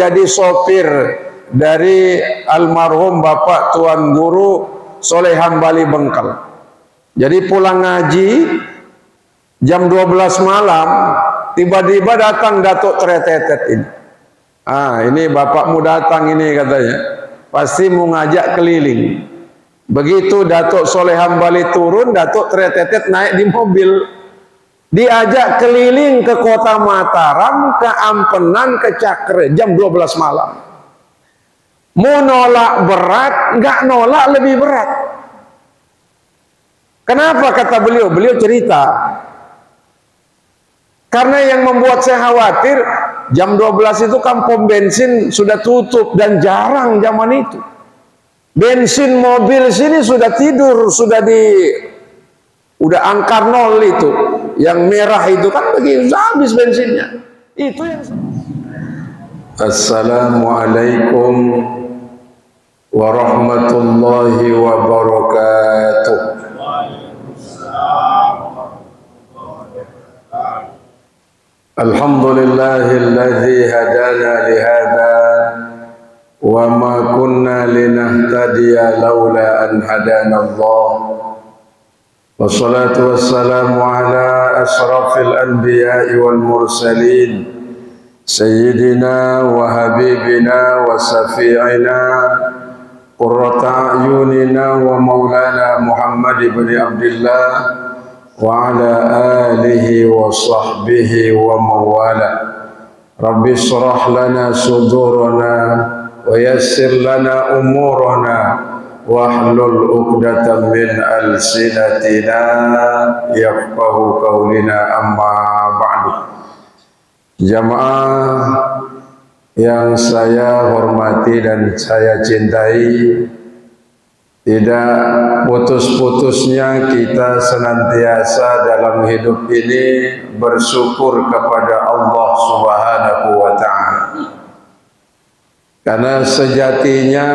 jadi sopir dari almarhum Bapak Tuan Guru Soleh Hambali Bengkal. Jadi pulang ngaji jam 12 malam, tiba-tiba datang Datuk Tretetet ini. Ini bapakmu datang ini katanya, pasti mau ngajak keliling. Begitu Datuk Soleh Hambali turun, Datuk Tretetet naik di mobil, diajak keliling ke kota Mataram, ke Ampenan, ke Cakre jam 12 malam. Mau nolak berat, nggak nolak lebih berat. Kenapa kata beliau? Beliau cerita, karena yang membuat saya khawatir, jam 12 itu kan pom bensin sudah tutup dan jarang zaman itu. Bensin mobil sini sudah tidur, udah angka nol itu. Yang merah itu kan begitu habis bensinnya. Itu yang. Assalamualaikum warahmatullahi wabarakatuh. Alhamdulillahilladzi hadana lihada wa ma kunna linahtadiya laula an hadana Allah. Wassalatu wassalamu ala asrafil anbiya'i wal mursalin sayyidina wa habibina wa safi'ina qurrata a'yunina wa maulana Muhammad ibn Abdullah wa ala alihi wa sahbihi wa mawala. Rabbi shrah lana sudurana wa yassir lana umurana wahlul 'uqdatam min alsinatina yafqahu qawlina, amma ba'du. Jamaah yang saya hormati dan saya cintai, tidak putus-putusnya kita senantiasa dalam hidup ini bersyukur kepada Allah Subhanahu wa ta'ala. Karena sejatinya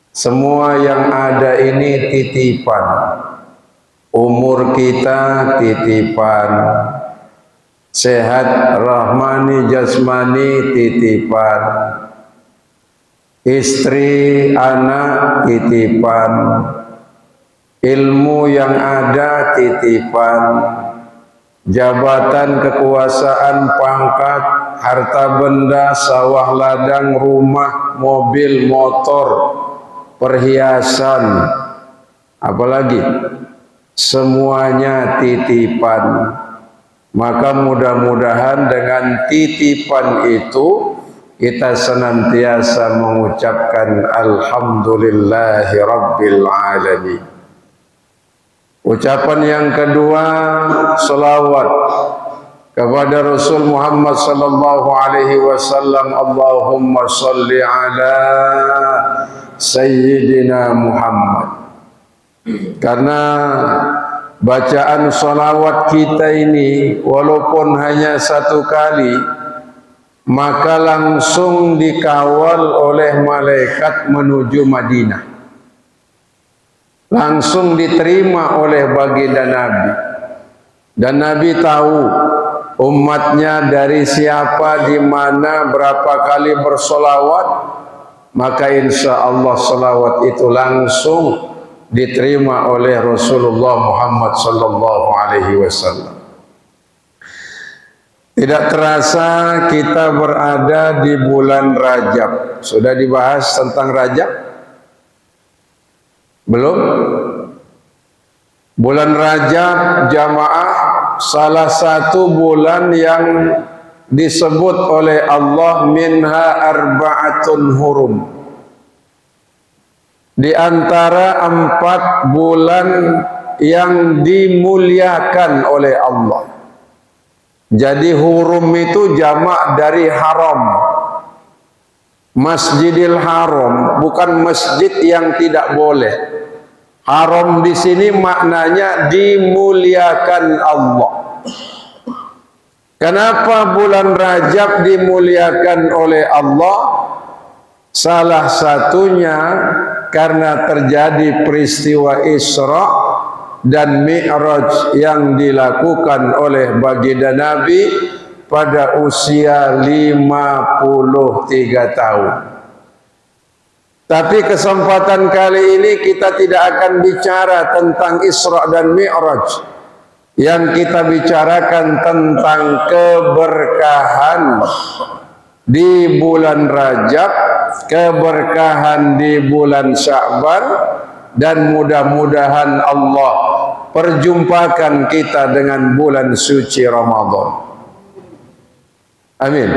semua yang ada ini titipan. Umur kita titipan, sehat rahmani jasmani titipan, istri, anak titipan, ilmu yang ada titipan, jabatan, kekuasaan, pangkat, harta benda, sawah ladang, rumah, mobil, motor, perhiasan, apalagi semuanya titipan. Maka mudah-mudahan dengan titipan itu kita senantiasa mengucapkan alhamdulillahi rabbil alamin. Ucapan yang kedua, selawat kepada Rasul Muhammad sallallahu alaihi wasallam. Allahumma shalli ala sayyidina Muhammad. Karena bacaan selawat kita ini walaupun hanya satu kali, maka langsung dikawal oleh malaikat menuju Madinah, langsung diterima oleh baginda Nabi. Dan Nabi tahu umatnya dari siapa, di mana, berapa kali bersolawat, maka insya Allah solawat itu langsung diterima oleh Rasulullah Muhammad sallallahu alaihi wasallam. Tidak terasa kita berada di bulan Rajab. Sudah dibahas tentang Rajab? Belum? Bulan Rajab jamaah salah satu bulan yang disebut oleh Allah minha arba'atun hurum. Di antara 4 bulan yang dimuliakan oleh Allah. Jadi hurum itu jamak dari haram. Masjidil Haram, bukan masjid yang tidak boleh. Haram di sini maknanya dimuliakan Allah. Kenapa bulan Rajab dimuliakan oleh Allah? Salah satunya karena terjadi peristiwa Isra dan Mi'raj yang dilakukan oleh baginda Nabi pada usia 53 tahun. Tapi kesempatan kali ini kita tidak akan bicara tentang Isra dan Mi'raj. Yang kita bicarakan tentang keberkahan di bulan Rajab, keberkahan di bulan Sya'ban, dan mudah-mudahan Allah perjumpakan kita dengan bulan suci Ramadan. Amin.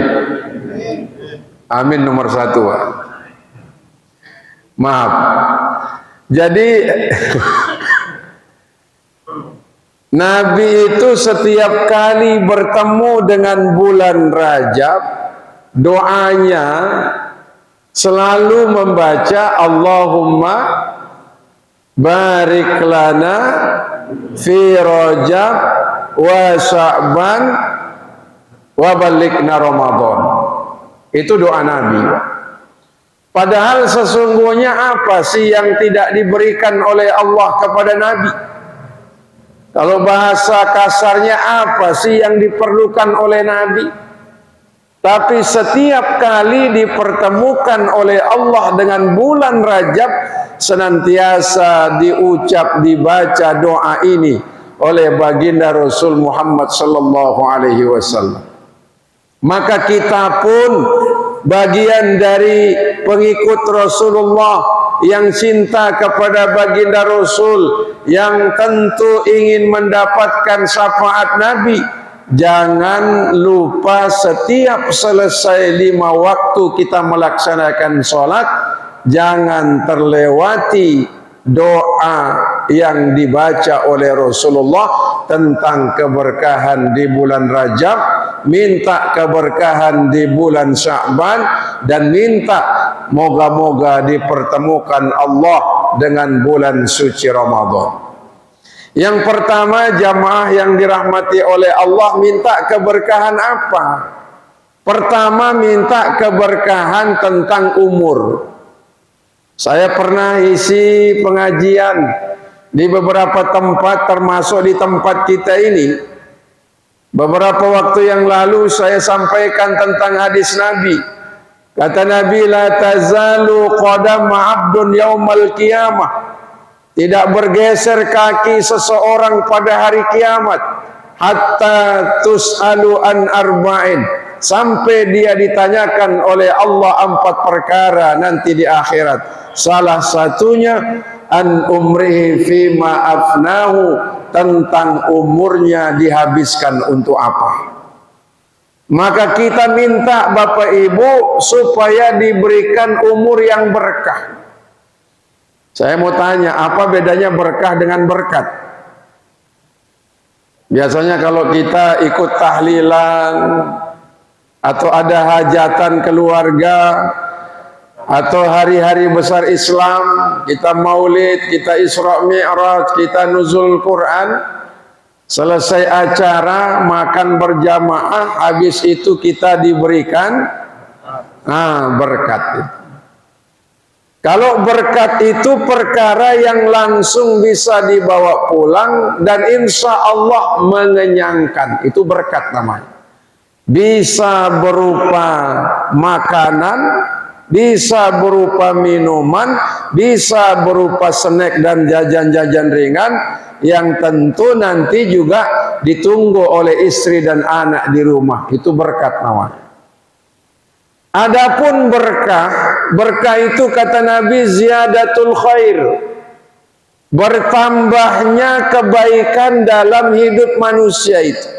Amin nomor 1. Maaf. Jadi Nabi itu setiap kali bertemu dengan bulan Rajab, doanya selalu membaca Allahumma barik lana fi Rajab wa Sya'ban wa balighna Ramadan. Itu doa Nabi. Padahal sesungguhnya apa sih yang tidak diberikan oleh Allah kepada Nabi? Kalau bahasa kasarnya, apa sih yang diperlukan oleh Nabi? Tapi setiap kali dipertemukan oleh Allah dengan bulan Rajab, senantiasa diucap, dibaca doa ini oleh baginda Rasul Muhammad sallallahu alaihi wasallam. Maka kita pun bagian dari pengikut Rasulullah yang cinta kepada baginda Rasul, yang tentu ingin mendapatkan syafaat Nabi. Jangan lupa setiap selesai 5 waktu kita melaksanakan sholat, jangan terlewati doa yang dibaca oleh Rasulullah tentang keberkahan di bulan Rajab, minta keberkahan di bulan Sya'ban, dan minta moga-moga dipertemukan Allah dengan bulan suci Ramadan. Yang pertama, jamaah yang dirahmati oleh Allah, minta keberkahan apa? Pertama, minta keberkahan tentang umur. Saya pernah isi pengajian di beberapa tempat, termasuk di tempat kita ini. Beberapa waktu yang lalu saya sampaikan tentang hadis Nabi. Kata Nabi, la tazalu qadama 'abdun yaumal qiyamah. Tidak bergeser kaki seseorang pada hari kiamat hatta tus'alu an arba'in, sampai dia ditanyakan oleh Allah 4 perkara nanti di akhirat. Salah satunya an umrihi fima afnahu, tentang umurnya dihabiskan untuk apa. Maka kita minta Bapak Ibu supaya diberikan umur yang berkah. Saya mau tanya, apa bedanya berkah dengan berkat? Biasanya kalau kita ikut tahlilan, atau ada hajatan keluarga, atau hari-hari besar Islam, kita maulid, kita Isra Mi'raj, kita nuzul Quran, selesai acara makan berjamaah, habis itu kita diberikan berkat itu. Kalau berkat itu perkara yang langsung bisa dibawa pulang dan insya Allah mengenyangkan, itu berkat namanya. Bisa berupa makanan, bisa berupa minuman, bisa berupa snack dan jajan-jajan ringan, yang tentu nanti juga ditunggu oleh istri dan anak di rumah. Itu berkat namanya. Adapun berkah itu kata Nabi ziyadatul khair, bertambahnya kebaikan dalam hidup manusia itu.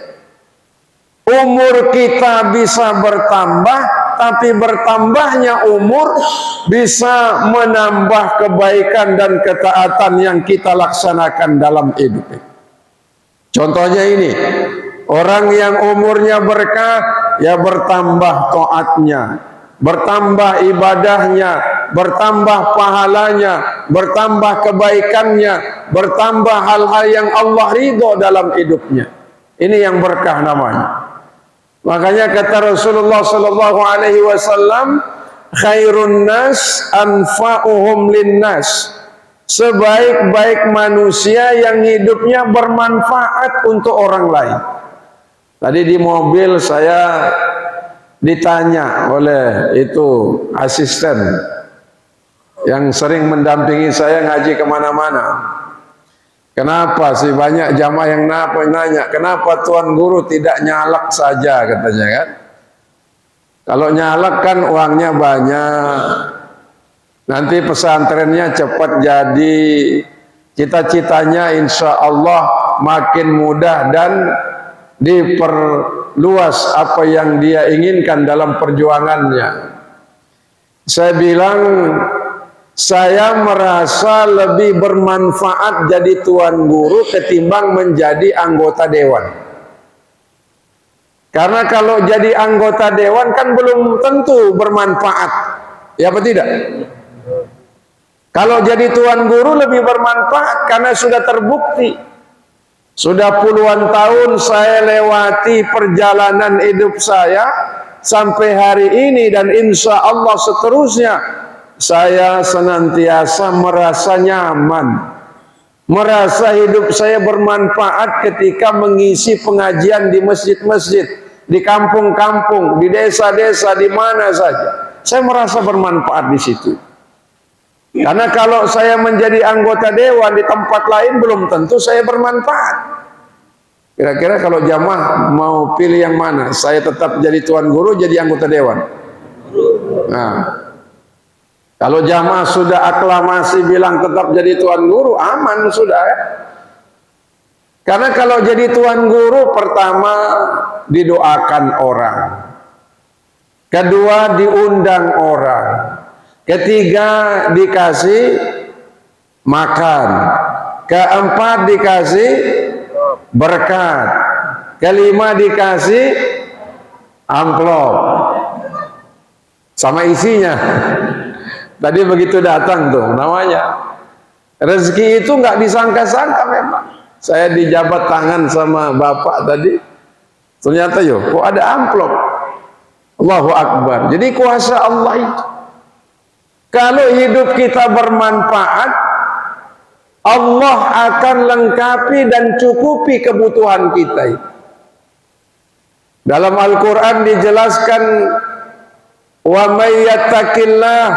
Umur kita bisa bertambah, tapi bertambahnya umur bisa menambah kebaikan dan ketaatan yang kita laksanakan dalam hidup. Contohnya ini, orang yang umurnya berkah, ya bertambah taatnya, bertambah ibadahnya, bertambah pahalanya, bertambah kebaikannya, bertambah hal-hal yang Allah ridho dalam hidupnya. Ini yang berkah namanya. Makanya kata Rasulullah sallallahu alaihi wasallam, khairun nas anfa'uhum linnas. Sebaik-baik manusia yang hidupnya bermanfaat untuk orang lain. Tadi di mobil saya ditanya oleh itu asisten yang sering mendampingi saya ngaji kemana-mana. Kenapa sih banyak jamaah yang nanya, kenapa Tuan Guru tidak nyalak saja katanya kan? Kalau nyalak kan uangnya banyak, nanti pesantrennya cepat jadi, cita-citanya insya Allah makin mudah dan diperluas apa yang dia inginkan dalam perjuangannya. Saya bilang, saya merasa lebih bermanfaat jadi tuan guru ketimbang menjadi anggota dewan. Karena kalau jadi anggota dewan kan belum tentu bermanfaat, ya apa tidak? Kalau jadi tuan guru lebih bermanfaat karena sudah terbukti. Sudah puluhan tahun saya lewati perjalanan hidup saya sampai hari ini dan insya Allah seterusnya. Saya senantiasa merasa nyaman, merasa hidup saya bermanfaat ketika mengisi pengajian di masjid-masjid, di kampung-kampung, di desa-desa, di mana saja. Saya merasa bermanfaat di situ. Karena kalau saya menjadi anggota dewan di tempat lain belum tentu saya bermanfaat. Kira-kira kalau jamaah mau pilih yang mana? Saya tetap jadi tuan guru, jadi anggota dewan. Nah, kalau jamaah sudah aklamasi bilang tetap jadi tuan guru, aman sudah ya. Karena kalau jadi tuan guru, pertama didoakan orang, kedua diundang orang, ketiga dikasih makan, keempat dikasih berkat, kelima dikasih amplop sama isinya. Tadi begitu datang tuh namanya rezeki itu nggak disangka-sangka memang. Saya dijabat tangan sama bapak tadi, ternyata kok ada amplop. Allahu Akbar. Jadi kuasa Allah itu. Kalau hidup kita bermanfaat, Allah akan lengkapi dan cukupi kebutuhan kita. Dalam Al-Quran dijelaskan, wa may yattaqillah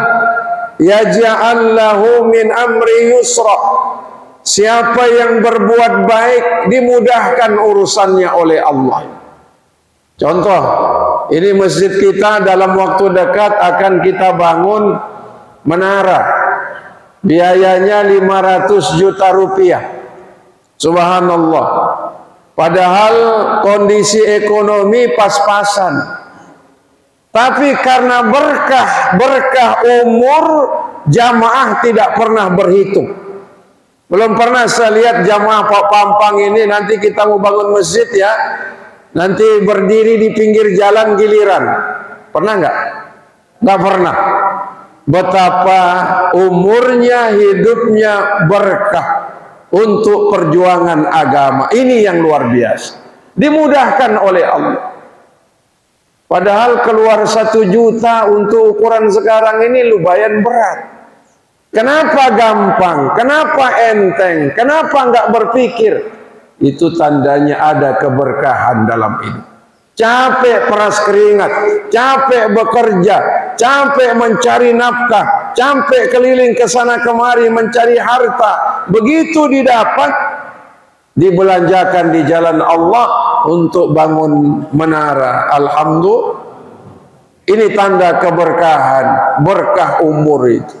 yaj'al lahu min amri yusra. Siapa yang berbuat baik dimudahkan urusannya oleh Allah. Contoh, ini masjid kita dalam waktu dekat akan kita bangun menara. Biayanya 500 juta rupiah. Subhanallah. Padahal kondisi ekonomi pas-pasan. Tapi karena berkah umur, jamaah tidak pernah berhitung. Belum pernah saya lihat jamaah Pak Pampang ini, nanti kita mau bangun masjid ya, nanti berdiri di pinggir jalan giliran. Pernah nggak? Nggak pernah. Betapa umurnya, hidupnya berkah untuk perjuangan agama. Ini yang luar biasa. Dimudahkan oleh Allah. Padahal keluar 1 juta untuk ukuran sekarang ini lumayan berat. Kenapa gampang? Kenapa enteng? Kenapa nggak berpikir? Itu tandanya ada keberkahan dalam hidup. Capek peras keringat, capek bekerja, capek mencari nafkah, capek keliling ke sana kemari mencari harta. Begitu didapat, dibelanjakan di jalan Allah untuk bangun menara. Alhamdulillah. Ini tanda keberkahan, berkah umur itu.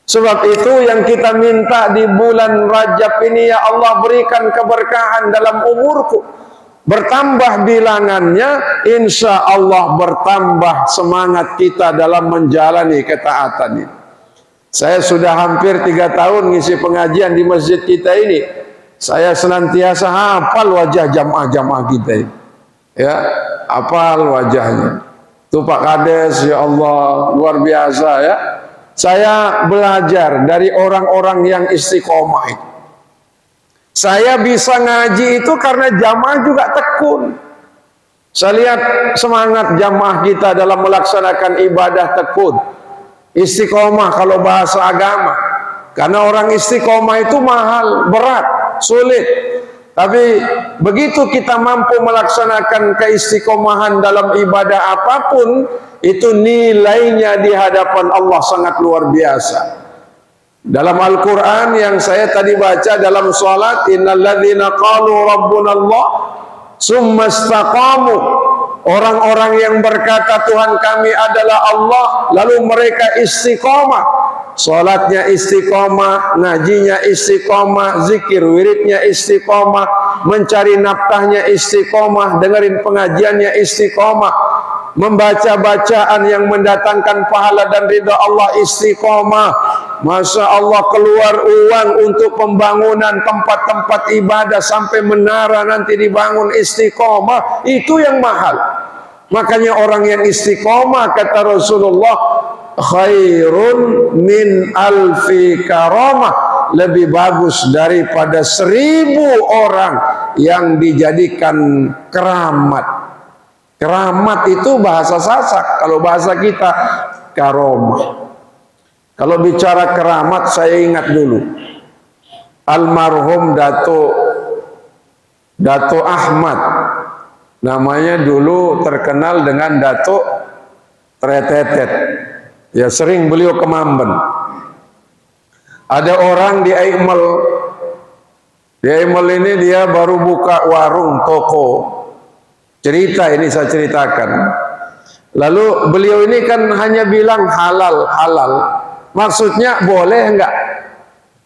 Sebab itu yang kita minta di bulan Rajab ini, ya Allah berikan keberkahan dalam umurku. Bertambah bilangannya, insya Allah bertambah semangat kita dalam menjalani ketaatan ini. Saya sudah hampir 3 tahun ngisi pengajian di masjid kita ini. Saya senantiasa hafal wajah jamaah-jamaah kita ini. Ya, hafal wajahnya. Tuh Pak Kades, ya Allah, luar biasa ya. Saya belajar dari orang-orang yang istiqomah itu. Saya bisa ngaji itu karena jamaah juga tekun. Saya lihat semangat jamaah kita dalam melaksanakan ibadah tekun. Istiqomah kalau bahasa agama. Karena orang istiqomah itu mahal, berat, sulit. Tapi begitu kita mampu melaksanakan keistiqomahan dalam ibadah apapun, itu nilainya di hadapan Allah sangat luar biasa. Dalam Al-Quran yang saya tadi baca dalam salat, innalladzina qalu rabbuna Allah summa istaqamu, orang-orang yang berkata Tuhan kami adalah Allah, lalu mereka istiqomah, salatnya istiqomah, ngajinya istiqomah, zikir wiridnya istiqomah, mencari nafkahnya istiqomah, dengerin pengajiannya istiqomah, membaca bacaan yang mendatangkan pahala dan ridha Allah istiqomah. Masya Allah, keluar uang untuk pembangunan tempat-tempat ibadah sampai menara nanti dibangun, istiqomah. Itu yang mahal. Makanya orang yang istiqomah, kata Rasulullah, khairun min alfi karamah, lebih bagus daripada 1000 orang yang dijadikan keramat. Keramat itu bahasa Sasak, kalau bahasa kita karomah. Kalau bicara keramat, saya ingat dulu almarhum Dato Ahmad, namanya dulu terkenal dengan Dato Tretetet. Ya, sering beliau ke Mamben. Ada orang di Aimel. Di Aimel ini dia baru buka warung toko. Cerita ini saya ceritakan. Lalu beliau ini kan hanya bilang halal, halal. Maksudnya boleh enggak?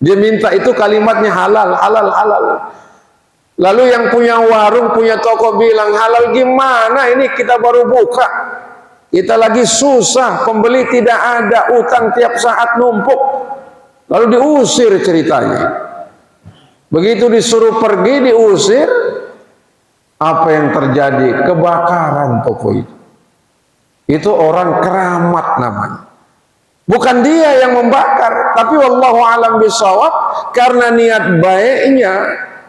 Dia minta itu kalimatnya halal, halal, halal. Lalu yang punya warung, punya toko bilang halal gimana? Ini kita baru buka. Kita lagi susah, pembeli tidak ada, utang tiap saat numpuk. Lalu diusir ceritanya. Begitu disuruh pergi, diusir. Apa yang terjadi? Kebakaran toko itu. Itu orang keramat namanya. Bukan dia yang membakar, tapi wallahu alam bisawab, karena niat baiknya,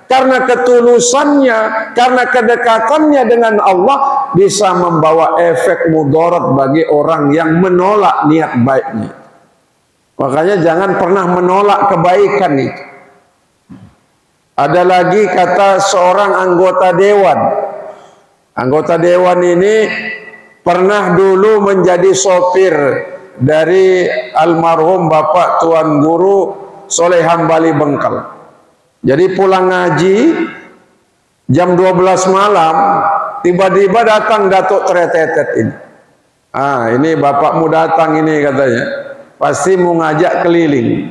karena ketulusannya, karena kedekatannya dengan Allah, bisa membawa efek mudarat bagi orang yang menolak niat baiknya. Makanya jangan pernah menolak kebaikan itu. Ada lagi kata seorang anggota dewan. Anggota dewan ini pernah dulu menjadi sopir dari almarhum Bapak Tuan Guru Soleh Hambali Bengkal. Jadi pulang ngaji jam 12 malam, tiba-tiba datang Datuk Tretetet ini. Ini bapakmu datang ini katanya, pasti mau ngajak keliling.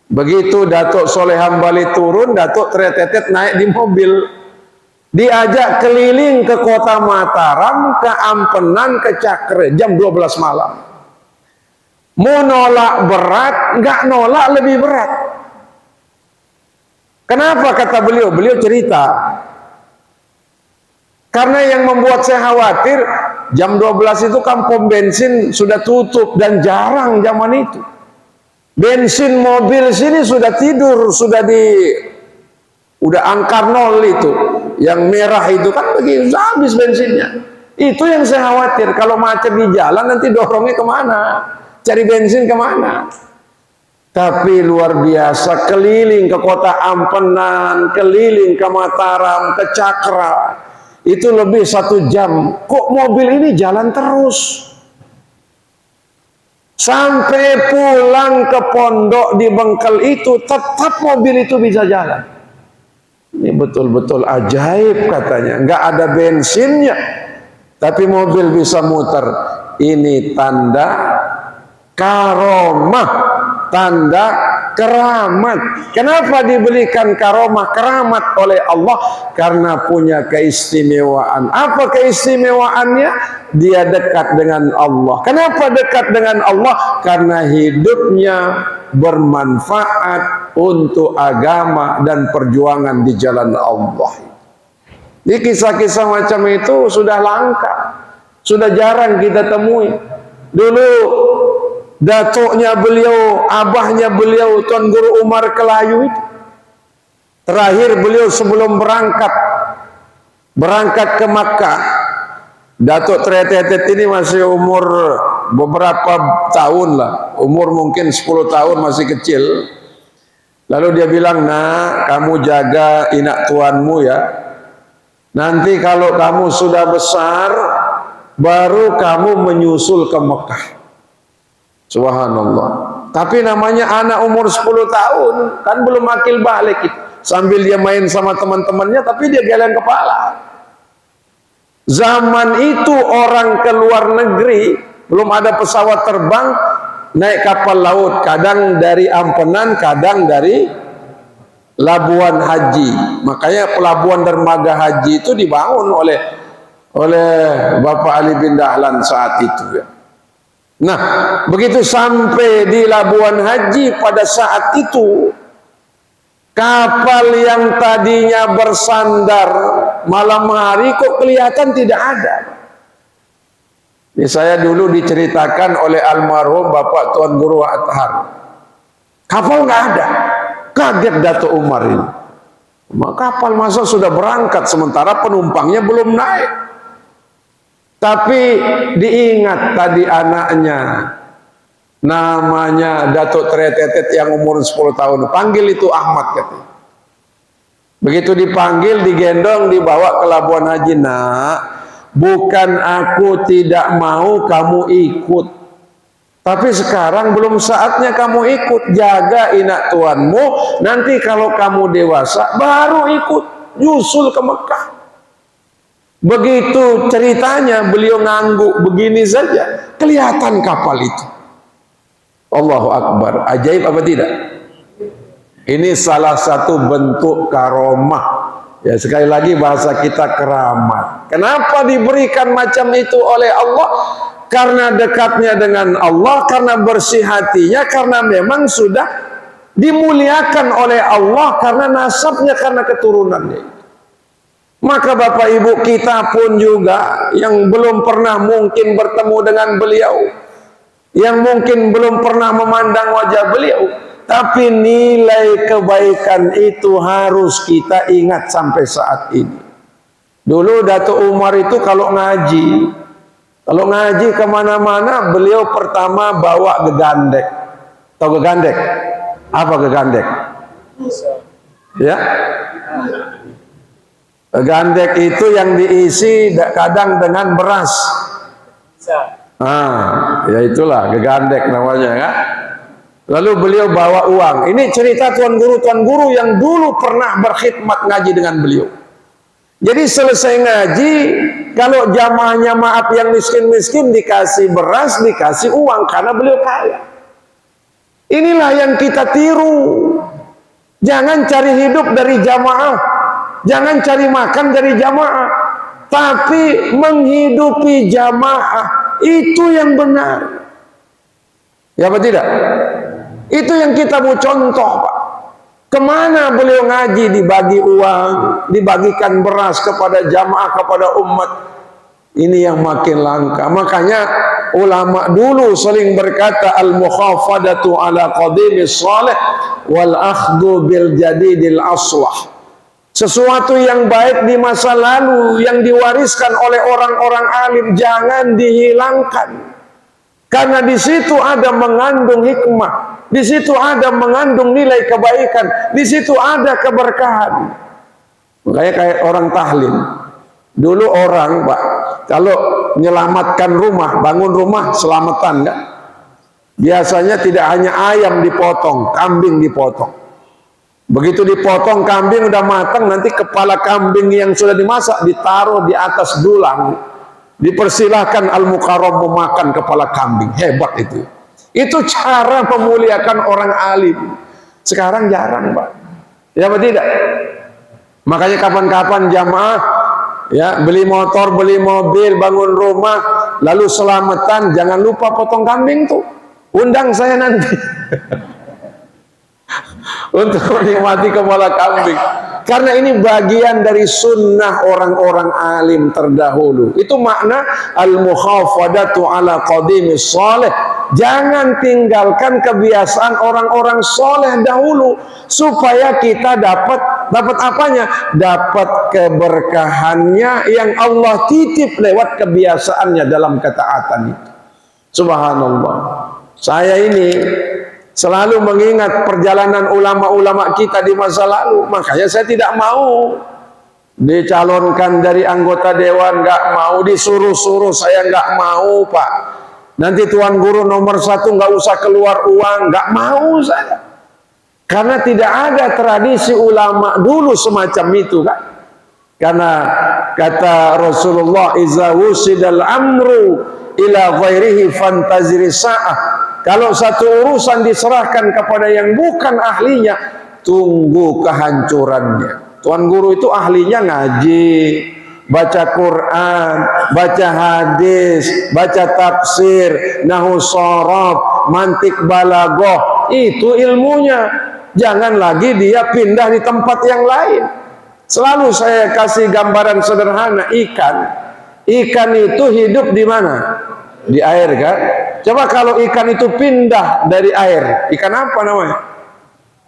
Begitu Datuk Soleh Hambali turun, Datuk Tretetet naik di mobil, diajak keliling ke kota Mataram, ke Ampenan, ke Cakre jam 12 malam. Mau nolak berat, nggak nolak lebih berat. Kenapa kata beliau? Beliau cerita, karena yang membuat saya khawatir, jam 12 itu kan pom bensin sudah tutup dan jarang zaman itu. Bensin mobil sini sudah tidur, udah angka 0 itu. Yang merah itu kan begitu, habis bensinnya. Itu yang saya khawatir, kalau macet di jalan nanti dorongnya kemana? Cari bensin kemana? Tapi luar biasa, keliling ke kota Ampenan, keliling ke Mataram, ke Cakra, itu lebih 1 jam. Kok mobil ini jalan terus? Sampai pulang ke pondok di Bengkel itu, tetap mobil itu bisa jalan. Ini betul-betul ajaib katanya. Nggak ada bensinnya, tapi mobil bisa muter. Ini tanda karomah, tanda keramat. Kenapa diberikan karomah, keramat oleh Allah? Karena punya keistimewaan. Apa keistimewaannya? Dia dekat dengan Allah. Kenapa dekat dengan Allah? Karena hidupnya bermanfaat untuk agama dan perjuangan di jalan Allah. Di kisah-kisah macam itu sudah langka, sudah jarang kita temui. Dulu datuknya beliau, abahnya beliau, Tuan Guru Umar Kelayu itu, terakhir beliau sebelum berangkat ke Makkah. Datuk Tretetet ini masih umur beberapa tahun lah, umur mungkin 10 tahun, masih kecil. Lalu dia bilang, "Nak, kamu jaga inak tuanmu ya. Nanti kalau kamu sudah besar, baru kamu menyusul ke Mekah." Subhanallah. Tapi namanya anak umur 10 tahun, kan belum akil balik itu. Sambil dia main sama teman-temannya, tapi dia geleng kepala. Zaman itu orang ke luar negeri, belum ada pesawat terbang, naik kapal laut, kadang dari Ampenan, kadang dari Labuan Haji. Makanya pelabuhan dermaga haji itu dibangun oleh Bapak Ali bin Dahlan saat itu ya. Nah, begitu sampai di Labuan Haji pada saat itu, kapal yang tadinya bersandar malam hari kok kelihatan tidak ada. Ini saya dulu diceritakan oleh almarhum Bapak Tuan Guru Athar. Kapal nggak ada. Kaget Datuk Umar ini. Kapal masa sudah berangkat sementara penumpangnya belum naik. Tapi diingat tadi anaknya, namanya Datuk Tretetet yang umur 10 tahun. Panggil itu Ahmad katanya. Begitu dipanggil, digendong, dibawa ke Labuan Haji. Nak, bukan aku tidak mau kamu ikut, tapi sekarang belum saatnya kamu ikut. Jaga inak tuanmu, nanti kalau kamu dewasa baru ikut, nyusul ke Mekah. Begitu ceritanya, beliau ngangguk begini saja, kelihatan kapal itu. Allahu Akbar. Ajaib apa tidak? Ini salah satu bentuk karomah. Ya, sekali lagi bahasa kita keramat. Kenapa diberikan macam itu oleh Allah? Karena dekatnya dengan Allah, karena bersih hatinya, karena memang sudah dimuliakan oleh Allah, karena nasabnya, karena keturunannya. Maka Bapak Ibu kita pun juga yang belum pernah mungkin bertemu dengan beliau, yang mungkin belum pernah memandang wajah beliau, tapi nilai kebaikan itu harus kita ingat sampai saat ini. Dulu Datuk Umar itu kalau ngaji kemana-mana, beliau pertama bawa gegandek. Tahu gegandek? Apa gegandek? Ya, gegandek itu yang diisi kadang dengan beras. Ya itulah gegandek namanya ya. Lalu beliau bawa uang. Ini cerita tuan guru yang dulu pernah berkhidmat ngaji dengan beliau. Jadi selesai ngaji, kalau jamaahnya maaf yang miskin-miskin dikasih beras, dikasih uang, karena beliau kaya. Inilah yang kita tiru. Jangan cari hidup dari jamaah, jangan cari makan dari jamaah, tapi menghidupi jamaah, itu yang benar. Ya apa tidak? Itu yang kita mau contoh, Pak. Kemana beliau ngaji, dibagi uang, dibagikan beras kepada jamaah, kepada umat. Ini yang makin langka. Makanya ulama dulu sering berkata, al-mukhafadatu ala qadimis salih wal akhdhu bil jadidil aslah. Sesuatu yang baik di masa lalu yang diwariskan oleh orang-orang alim jangan dihilangkan. Karena di situ ada mengandung hikmah, di situ ada mengandung nilai kebaikan, di situ ada keberkahan. Makanya kayak orang tahlil. Dulu orang, Pak, kalau menyelamatkan rumah, bangun rumah selamatan, kan? Biasanya tidak hanya ayam dipotong, kambing dipotong. Begitu dipotong kambing udah matang, nanti kepala kambing yang sudah dimasak ditaruh di atas dulang. Dipersilahkan al-mukarram memakan kepala kambing. Hebat itu. Itu cara memuliakan orang alim. Sekarang jarang, Pak. Ya apa tidak? Makanya kapan-kapan jamaah ya beli motor, beli mobil, bangun rumah, lalu selamatan, jangan lupa potong kambing tuh. Undang saya nanti. Untuk menikmati kepala kambing. Karena ini bagian dari sunnah orang-orang alim terdahulu. Itu makna al-mukhafadatu ala qadimis salih. Jangan tinggalkan kebiasaan orang-orang soleh dahulu, supaya kita dapat apanya? Dapat keberkahannya yang Allah titip lewat kebiasaannya dalam ketaatan itu. Subhanallah. Saya ini selalu mengingat perjalanan ulama-ulama kita di masa lalu. Makanya saya tidak mau dicalonkan dari anggota dewan, nggak mau, disuruh-suruh saya nggak mau, Pak. Nanti Tuan Guru nomor 1 nggak usah keluar uang, nggak mau saya. Karena tidak ada tradisi ulama dulu semacam itu, kan? Karena kata Rasulullah, "Iza wusidal amru ila ghairihi fantaziri sa'ah." Kalau satu urusan diserahkan kepada yang bukan ahlinya, tunggu kehancurannya. Tuan Guru itu ahlinya ngaji, baca Quran, baca hadis, baca tafsir, nahwu shorab, mantik balaghah. Itu ilmunya. Jangan lagi dia pindah di tempat yang lain. Selalu saya kasih gambaran sederhana, ikan. Ikan itu hidup di mana? Di air, kan? Coba kalau ikan itu pindah dari air, ikan apa namanya?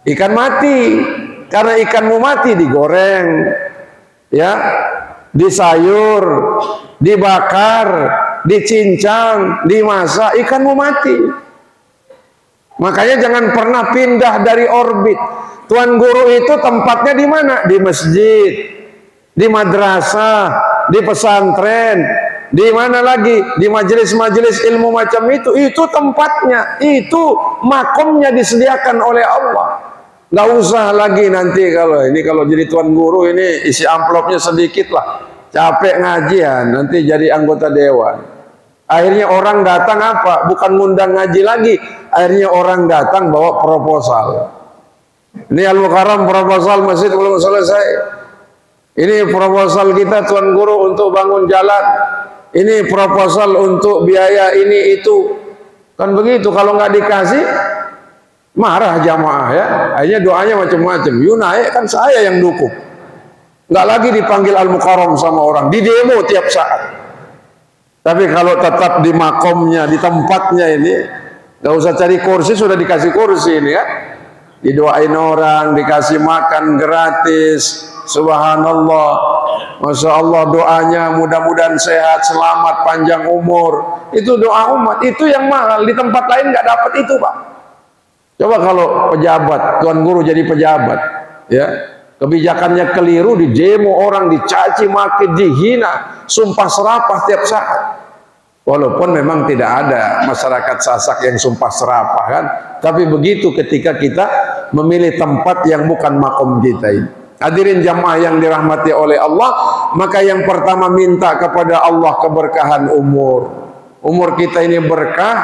Ikan mati. Karena ikanmu mati, digoreng, ya, disayur, dibakar, dicincang, dimasak, ikanmu mati. Makanya jangan pernah pindah dari orbit. Tuan Guru itu tempatnya di mana? Di masjid, di madrasah, di pesantren, di mana lagi? Di majelis-majelis ilmu macam itu. Itu tempatnya, itu makomnya disediakan oleh Allah. Nggak usah lagi nanti kalau jadi Tuan Guru ini isi amplopnya sedikit lah. Capek ngajian, nanti jadi anggota dewan. Akhirnya orang datang apa? Bukan ngundang ngaji lagi. Akhirnya orang datang bawa proposal. Ini Al-Mukarram proposal masjid belum selesai. Ini proposal kita Tuan Guru untuk bangun jalan. Ini proposal untuk biaya ini itu. Kan begitu, kalau nggak dikasih marah jamaah, ya. Akhirnya doanya macam-macam. Yuk naik, kan saya yang dukung. Nggak lagi dipanggil Al-Mukarram sama orang, di demo tiap saat. Tapi kalau tetap di makomnya, di tempatnya ini, nggak usah cari kursi, sudah dikasih kursi ini, ya. Didoain orang, dikasih makan gratis. Subhanallah, Masya Allah, doanya mudah-mudahan sehat, selamat, panjang umur. Itu doa umat, itu yang mahal. Di tempat lain nggak dapat itu, Pak. Coba kalau pejabat, Tuan Guru jadi pejabat, ya, kebijakannya keliru, dijemo orang, dicaci maki, dihina, sumpah serapah tiap saat. Walaupun memang tidak ada masyarakat Sasak yang sumpah serapah, kan, tapi begitu ketika kita memilih tempat yang bukan makom kita ini. Hadirin jamaah yang dirahmati oleh Allah, maka yang pertama minta kepada Allah keberkahan umur. Umur kita ini berkah,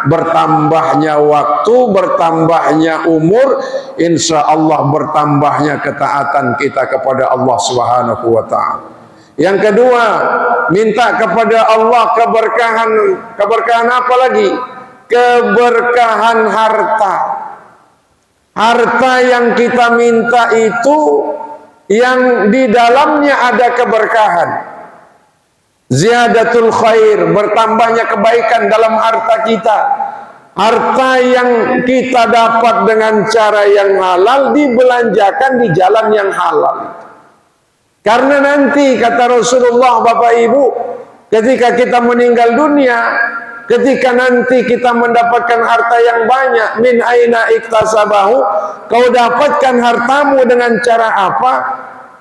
bertambahnya waktu, bertambahnya umur, insya Allah bertambahnya ketaatan kita kepada Allah Subhanahu wa Ta'ala. Yang kedua, minta kepada Allah keberkahan apa lagi? Keberkahan harta. Harta yang kita minta itu yang di dalamnya ada keberkahan. Ziyadatul khair, bertambahnya kebaikan dalam harta kita. Harta yang kita dapat dengan cara yang halal dibelanjakan di jalan yang halal. Karena nanti kata Rasulullah, Bapak Ibu, ketika kita meninggal dunia, ketika nanti kita mendapatkan harta yang banyak, min aina iktasabahu, kau dapatkan hartamu dengan cara apa?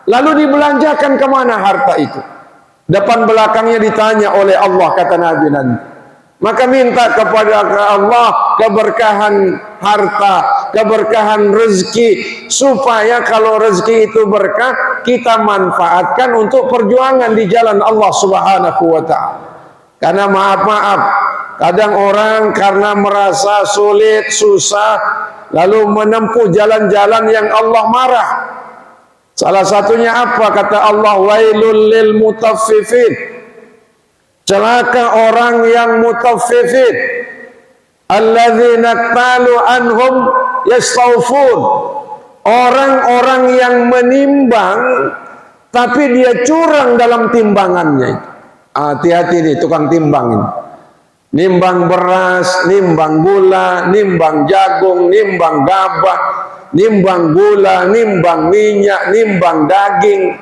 Lalu dibelanjakan kemana harta itu? Depan belakangnya ditanya oleh Allah, kata Nabi nanti. Maka minta kepada Allah keberkahan harta, keberkahan rezeki, supaya kalau rezeki itu berkah, kita manfaatkan untuk perjuangan di jalan Allah Subhanahu wa Ta'ala. Karena maaf, kadang orang karena merasa sulit, susah, lalu menempuh jalan-jalan yang Allah marah. Salah satunya apa? Kata Allah, wailul lil mutaffifin. Celaka orang yang mutaffifin, alladzina qalu anhum yastawfun. Orang-orang yang menimbang tapi dia curang dalam timbangannya. Hati-hati nih tukang timbang ini. Nimbang beras, nimbang gula, nimbang jagung, nimbang gabah, nimbang gula, nimbang minyak, nimbang daging.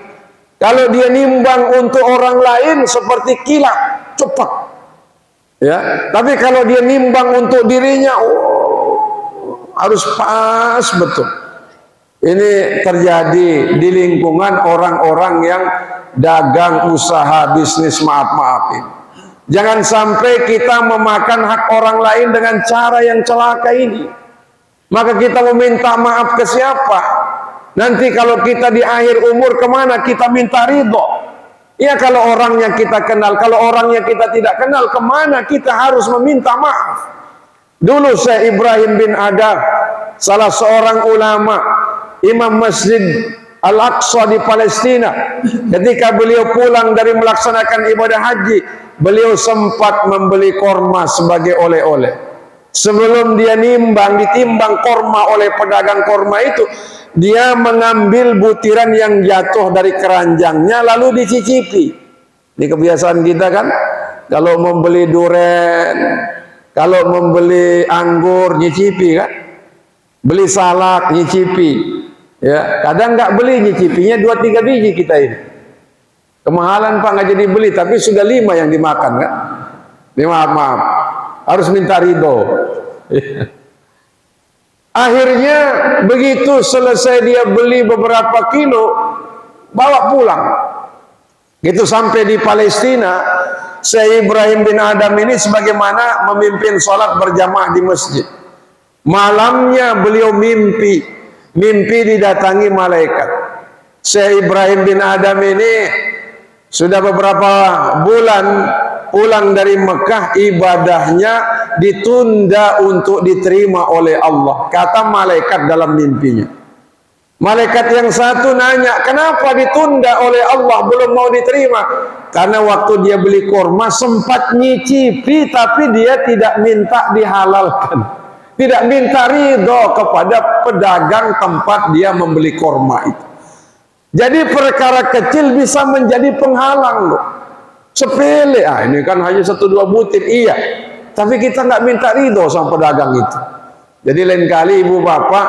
Kalau dia nimbang untuk orang lain seperti kilat, cepat. Ya, tapi kalau dia nimbang untuk dirinya, harus pas betul. Ini terjadi di lingkungan orang-orang yang dagang, usaha, bisnis, maaf-maafin. Jangan sampai kita memakan hak orang lain dengan cara yang celaka ini. Maka kita meminta maaf ke siapa? Nanti kalau kita di akhir umur kemana kita minta ridho? Ya kalau orangnya kita kenal, kalau orangnya kita tidak kenal, kemana kita harus meminta maaf? Dulu Syekh Ibrahim bin Adham, salah seorang ulama, imam masjid Al-Aqsa di Palestina, ketika beliau pulang dari melaksanakan ibadah haji, beliau sempat membeli korma sebagai oleh-oleh. Sebelum dia ditimbang korma oleh pedagang korma itu, dia mengambil butiran yang jatuh dari keranjangnya lalu dicicipi. Ini kebiasaan kita kan, kalau membeli durian, kalau membeli anggur nyicipi kan, beli salak nyicipi. Ya, kadang nggak beli nyicipinya 2-3 biji kita ini. Kemahalan Pak nggak jadi beli, tapi sudah 5 yang dimakan kan. Maaf, harus minta ridho. Akhirnya begitu selesai dia beli beberapa kilo, bawa pulang. Gitu sampai di Palestina, Syekh Ibrahim bin Adham ini sebagaimana memimpin sholat berjamaah di masjid. Malamnya beliau mimpi didatangi malaikat. Syekh Ibrahim bin Adham ini sudah beberapa bulan pulang dari Mekah, ibadahnya ditunda untuk diterima oleh Allah, kata malaikat dalam mimpinya. Malaikat yang satu nanya, kenapa ditunda oleh Allah, belum mau diterima? Karena waktu dia beli korma sempat nyicipi, tapi dia tidak minta dihalalkan, tidak minta ridho kepada pedagang tempat dia membeli korma itu. Jadi perkara kecil bisa menjadi penghalang loh. Sepele, ini kan hanya 1-2 butir, iya, tapi kita nggak minta ridho sama pedagang itu. Jadi lain kali ibu bapak,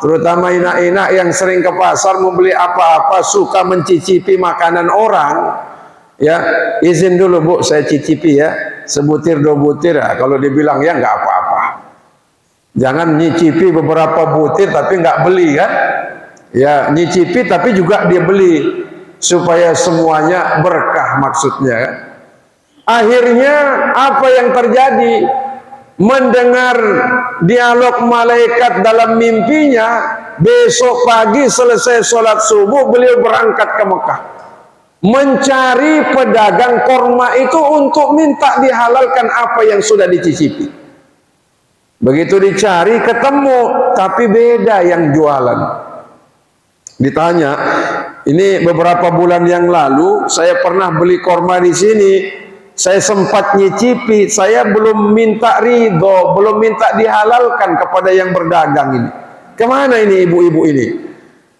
terutama inak-inak yang sering ke pasar membeli apa-apa, suka mencicipi makanan orang, ya izin dulu Bu, saya cicipi ya, sebutir 2 butir ya. Kalau dibilang ya nggak apa-apa. Jangan nyicipi beberapa butir tapi nggak beli kan? Ya nyicipi tapi juga dia beli, supaya semuanya berkah maksudnya kan? Akhirnya apa yang terjadi? Mendengar dialog malaikat dalam mimpinya, besok pagi selesai sholat subuh beliau berangkat ke Mekah, mencari pedagang korma itu untuk minta dihalalkan apa yang sudah dicicipi. Begitu dicari ketemu, tapi beda yang jualan. Ditanya, ini beberapa bulan yang lalu saya pernah beli korma di sini, saya sempat nyicipi, saya belum minta ridho, belum minta dihalalkan kepada yang berdagang ini. Kemana ini ibu-ibu ini?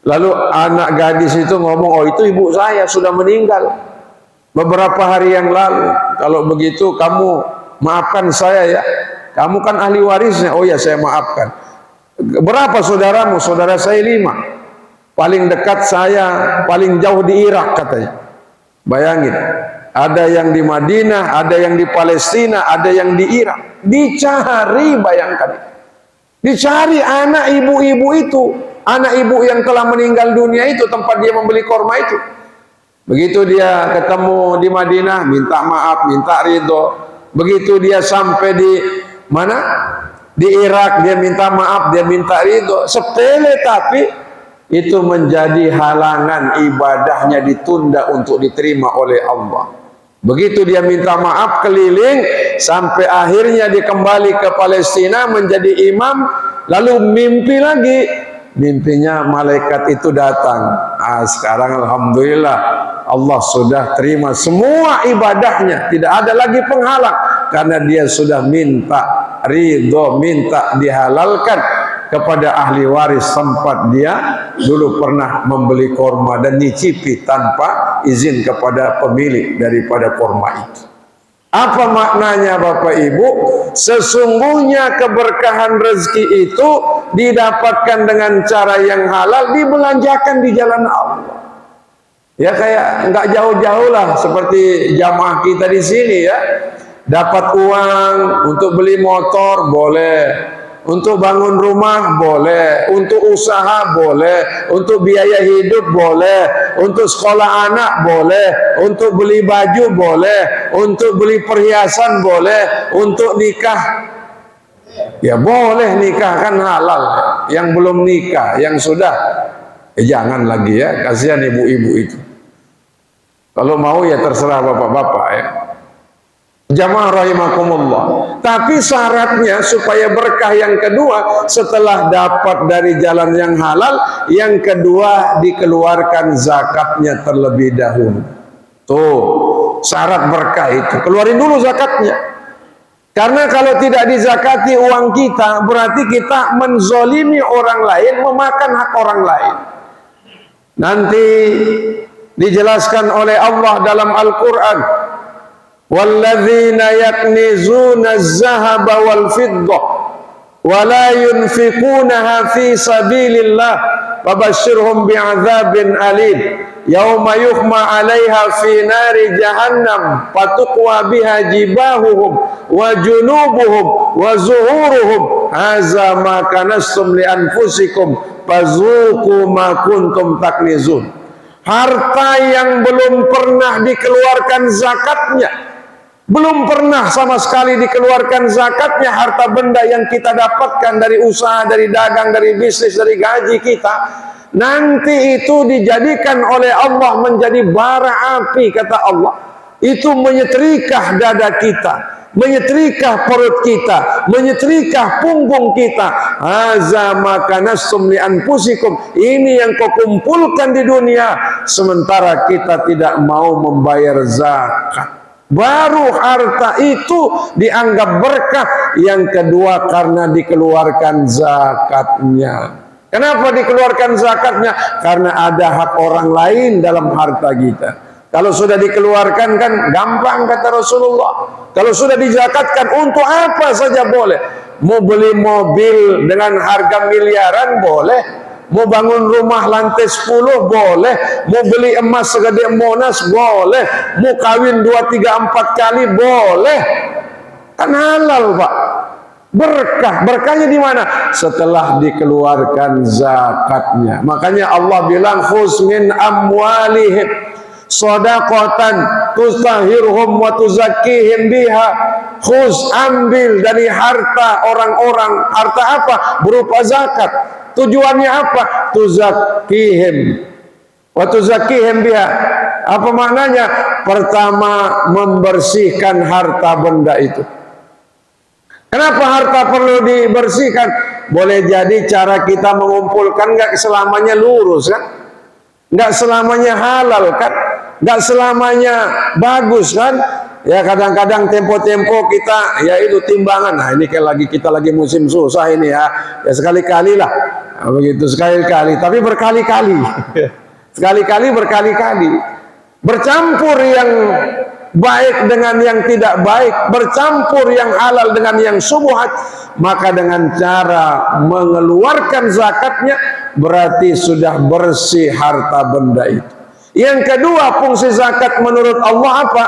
Lalu anak gadis itu ngomong, oh itu ibu saya sudah meninggal beberapa hari yang lalu. Kalau begitu kamu maafkan saya ya, kamu kan ahli warisnya. Oh ya, saya maafkan. Berapa saudaramu? Saudara saya 5. Paling dekat saya, paling jauh di Irak katanya. Bayangin, ada yang di Madinah, ada yang di Palestina, ada yang di Irak. Dicari, bayangkan. Dicari anak ibu-ibu itu, anak ibu yang telah meninggal dunia itu, tempat dia membeli korma itu. Begitu dia ketemu di Madinah, minta maaf, minta ridho. Begitu dia sampai di mana? Di Irak, dia minta maaf, dia minta ridho. Sepele tapi itu menjadi halangan ibadahnya ditunda untuk diterima oleh Allah. Begitu dia minta maaf keliling sampai akhirnya dia kembali ke Palestina menjadi imam, lalu mimpi lagi. Mimpinya malaikat itu datang. Sekarang alhamdulillah Allah sudah terima semua ibadahnya, tidak ada lagi penghalang karena dia sudah minta ridho, minta dihalalkan kepada ahli waris tempat dia dulu pernah membeli korma dan nyicipi tanpa izin kepada pemilik daripada korma itu. Apa maknanya Bapak Ibu? Sesungguhnya keberkahan rezeki itu didapatkan dengan cara yang halal, dibelanjakan di jalan Allah. Ya kayak nggak jauh-jauh lah seperti jamaah kita di sini ya. Dapat uang untuk beli motor boleh, untuk bangun rumah boleh, untuk usaha boleh, untuk biaya hidup boleh, untuk sekolah anak boleh, untuk beli baju boleh, untuk beli perhiasan boleh, untuk nikah ya boleh, nikah kan halal. Yang belum nikah, yang sudah jangan lagi ya, kasihan ibu-ibu itu. Kalau mau ya terserah bapak-bapak ya. Jamaah rahimakumullah. Tapi syaratnya supaya berkah yang kedua, setelah dapat dari jalan yang halal, yang kedua dikeluarkan zakatnya terlebih dahulu. Tuh, syarat berkah itu. Keluarin dulu zakatnya. Karena kalau tidak dizakati uang kita, berarti kita menzolimi orang lain, memakan hak orang lain. Nanti dijelaskan oleh Allah dalam Al-Quran, walladzina yaknizuna az-zahaba wal fiddah wa la yunfiqunaha fi sabilillah fabashshirhum bi'adzabin alim yauma yuhma 'alaiha fi nari jahannam fatuqwa biha jibahuhum wa junubuhum wa zuhuruhum hadza ma kanastum li anfusikum fazuqu ma kuntum taknizun. Harta yang belum pernah dikeluarkan zakatnya, belum pernah sama sekali dikeluarkan zakatnya, harta benda yang kita dapatkan dari usaha, dari dagang, dari bisnis, dari gaji kita, nanti itu dijadikan oleh Allah menjadi bara api, kata Allah. Itu menyetrika dada kita, menyetrika perut kita, menyetrika punggung kita. Haza makanastum li anfusikum. Ini yang kau kumpulkan di dunia, sementara kita tidak mau membayar zakat. Baru harta itu dianggap berkah. Yang kedua karena dikeluarkan zakatnya. Kenapa dikeluarkan zakatnya? Karena ada hak orang lain dalam harta kita. Kalau sudah dikeluarkan kan gampang, kata Rasulullah. Kalau sudah dizakatkan, untuk apa saja boleh. Mau beli mobil dengan harga miliaran boleh. Mau bangun rumah lantai 10 boleh. Mau beli emas segede Monas boleh. Mau kawin 2, 3, 4 kali boleh. Kan halal, Pak. Berkah. Berkahnya di mana? Setelah dikeluarkan zakatnya. Makanya Allah bilang khuz min amwalihim shadaqatan tutahhirhum wa tuzakkihim biha. Khuz, ambil dari harta orang-orang. Harta apa? Berupa zakat. Tujuannya apa? Tuzakkihim wa tuzakkihim biha. Apa maknanya? Pertama, membersihkan harta benda itu. Kenapa harta perlu dibersihkan? Boleh jadi cara kita mengumpulkan nggak selamanya lurus kan? Nggak selamanya halal kan? Nggak selamanya bagus kan? Ya kadang-kadang tempo-tempo kita ya itu timbangan. Nah ini kayak kita lagi musim susah ini ya. Ya sekali-kali lah. Nah, begitu sekali-kali. Tapi berkali-kali. Sekali-kali berkali-kali. Bercampur yang baik dengan yang tidak baik, bercampur yang halal dengan yang syubhat, maka dengan cara mengeluarkan zakatnya berarti sudah bersih harta benda itu. Yang kedua, fungsi zakat menurut Allah apa?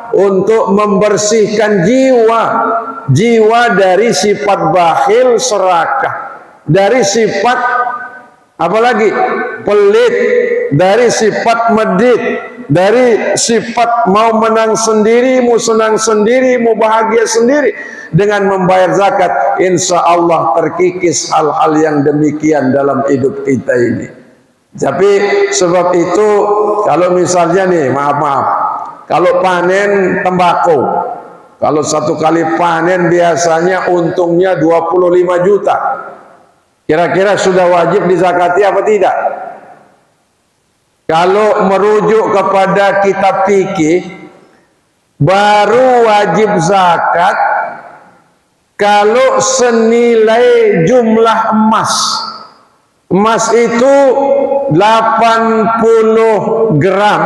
Untuk membersihkan jiwa dari sifat bakhil, serakah, dari sifat apalagi pelit, dari sifat medit, dari sifat mau menang sendiri, mau senang sendiri, mau bahagia sendiri. Dengan membayar zakat, insya Allah terkikis hal-hal yang demikian dalam hidup kita ini. Tapi sebab itu kalau misalnya nih, maaf, kalau panen tembakau, kalau satu kali panen biasanya untungnya 25 juta. Kira-kira sudah wajib dizakati apa tidak? Kalau merujuk kepada kitab fikih, baru wajib zakat kalau senilai jumlah emas. Emas itu 80 gram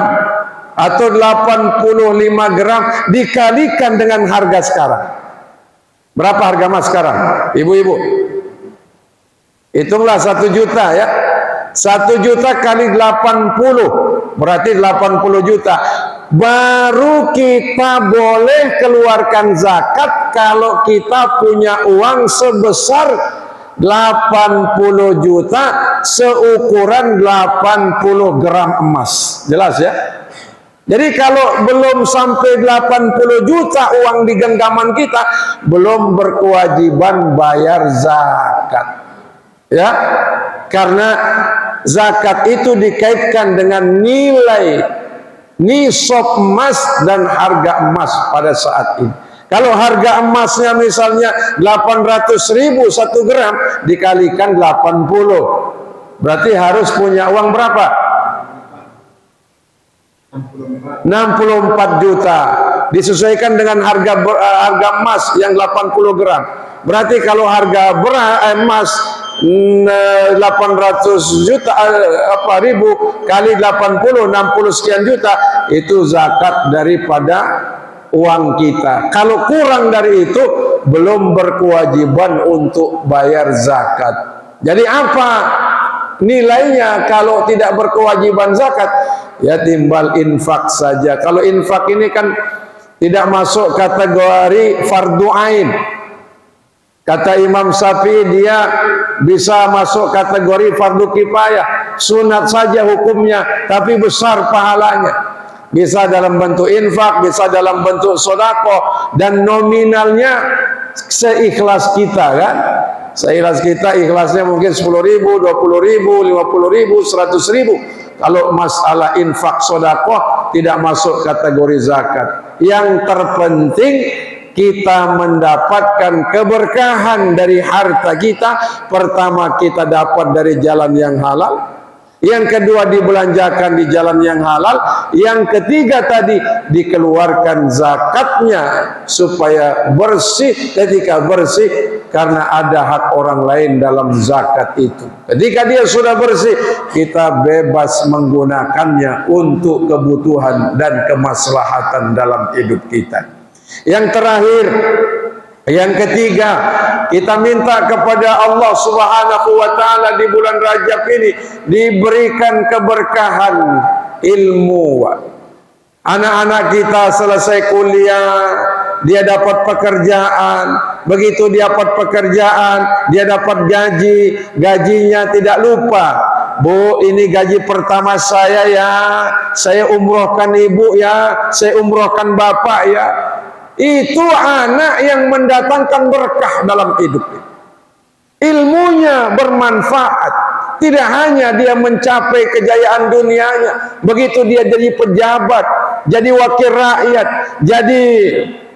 atau 85 gram dikalikan dengan harga sekarang. Berapa harga emas sekarang? Ibu-ibu, hitunglah 1 juta ya. 1 juta kali 80 berarti 80 juta. Baru kita boleh keluarkan zakat kalau kita punya uang sebesar 80 juta seukuran 80 gram emas. Jelas ya? Jadi kalau belum sampai 80 juta uang di genggaman kita, belum berkewajiban bayar zakat. Ya, karena zakat itu dikaitkan dengan nilai nisab emas dan harga emas pada saat ini. Kalau harga emasnya misalnya 800.000 1 gram dikalikan 80, berarti harus punya uang berapa? 64 juta disesuaikan dengan harga emas yang 80 gram. Berarti kalau harga emas 800 juta ribu kali 80 60 sekian juta itu zakat daripada uang kita. Kalau kurang dari itu belum berkewajiban untuk bayar zakat. Jadi apa nilainya kalau tidak berkewajiban zakat? Ya timbal infak saja. Kalau infak ini kan tidak masuk kategori fardu ain. Kata Imam Syafi'i dia bisa masuk kategori fardu kifayah, sunat saja hukumnya tapi besar pahalanya. Bisa dalam bentuk infak, bisa dalam bentuk sedekah, dan nominalnya seikhlas kita kan. Seikhlas kita, ikhlasnya mungkin 10.000, 20.000, 50.000, 100.000. Kalau masalah infak sedekah tidak masuk kategori zakat. Yang terpenting kita mendapatkan keberkahan dari harta kita. Pertama, kita dapat dari jalan yang halal. Yang kedua, dibelanjakan di jalan yang halal. Yang ketiga tadi, dikeluarkan zakatnya supaya bersih. Ketika bersih, karena ada hak orang lain dalam zakat itu. Ketika dia sudah bersih, kita bebas menggunakannya untuk kebutuhan dan kemaslahatan dalam hidup kita. Yang terakhir, yang ketiga, kita minta kepada Allah Subhanahu wa taala di bulan Rajab ini diberikan keberkahan ilmu. Anak-anak kita selesai kuliah, dia dapat pekerjaan. Begitu dia dapat pekerjaan, dia dapat gaji, gajinya tidak lupa. Bu, ini gaji pertama saya ya. Saya umrohkan ibu ya, saya umrohkan bapak ya. Itu anak yang mendatangkan berkah dalam hidup. Ilmunya bermanfaat. Tidak hanya dia mencapai kejayaan dunianya, begitu dia jadi pejabat, jadi wakil rakyat, jadi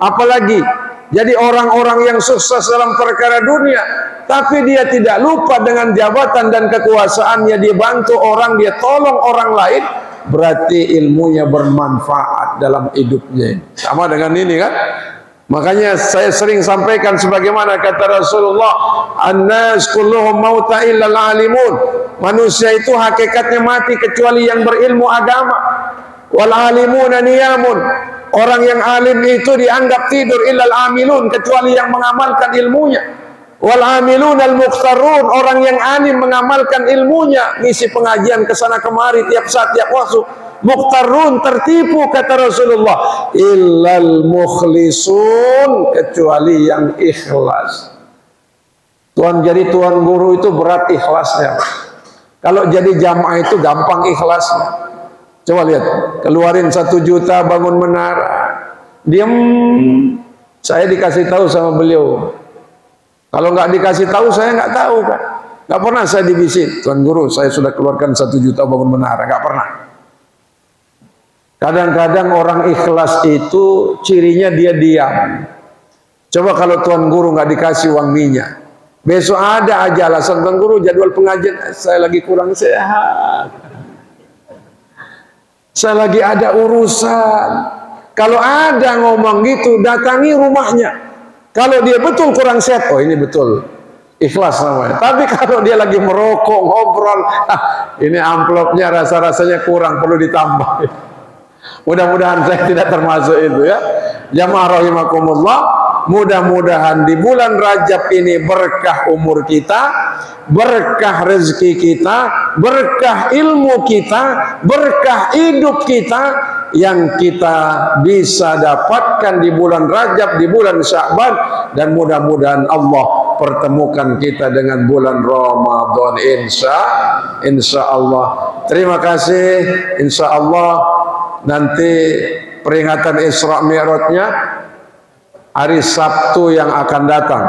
apalagi, jadi orang-orang yang sukses dalam perkara dunia, tapi dia tidak lupa dengan jabatan dan kekuasaannya, dia bantu orang, dia tolong orang lain. Berarti ilmunya bermanfaat dalam hidupnya. Sama dengan ini kan? Makanya saya sering sampaikan sebagaimana kata Rasulullah, "An-nas kulluhum mauta illal alimun." Manusia itu hakikatnya mati kecuali yang berilmu agama. Wal alimuna niyamun. Orang yang alim itu dianggap tidur, illal amilun, kecuali yang mengamalkan ilmunya. Wal amilun al-muqtarrun, orang yang alim mengamalkan ilmunya, ngisi pengajian kesana kemari tiap saat tiap waktu. Muqtarrun, tertipu kata Rasulullah. Illal mukhlisun, kecuali yang ikhlas. Jadi tuan guru itu berat ikhlasnya. Kalau jadi jamaah itu gampang ikhlasnya. Coba lihat, keluarin 1 juta bangun menara, diam. Saya dikasih tahu sama beliau. Kalau nggak dikasih tahu, saya nggak tahu kan. Nggak pernah saya dibisik, tuan guru saya sudah keluarkan 1 juta bangun menara, nggak pernah. Kadang-kadang orang ikhlas itu cirinya dia diam. Coba kalau tuan guru nggak dikasih uang minyak, besok ada aja alasan, tuan guru jadwal pengajian saya lagi kurang sehat, saya lagi ada urusan. Kalau ada ngomong gitu, datangi rumahnya. Kalau dia betul kurang sehat, oh ini betul ikhlas namanya. Tapi kalau dia lagi merokok, ngobrol, ini amplopnya rasa-rasanya kurang, perlu ditambah. Mudah-mudahan saya tidak termasuk itu ya. Jamaah rahimakumullah, mudah-mudahan di bulan Rajab ini berkah umur kita, berkah rezeki kita, berkah ilmu kita, berkah hidup kita yang kita bisa dapatkan di bulan Rajab, di bulan Sya'ban, dan mudah-mudahan Allah pertemukan kita dengan bulan Ramadan insya Allah. Terima kasih. Insya Allah nanti peringatan Isra Mi'rajnya hari Sabtu yang akan datang.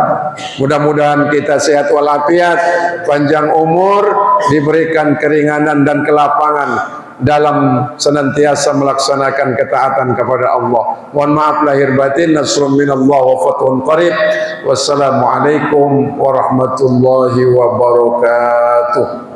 Mudah-mudahan kita sehat walafiat, panjang umur, diberikan keringanan dan kelapangan dalam senantiasa melaksanakan ketaatan kepada Allah. Mohon maaf lahir batin. Nasrun minallah wa fathun qarib. Wassalamualaikum warahmatullahi wabarakatuh.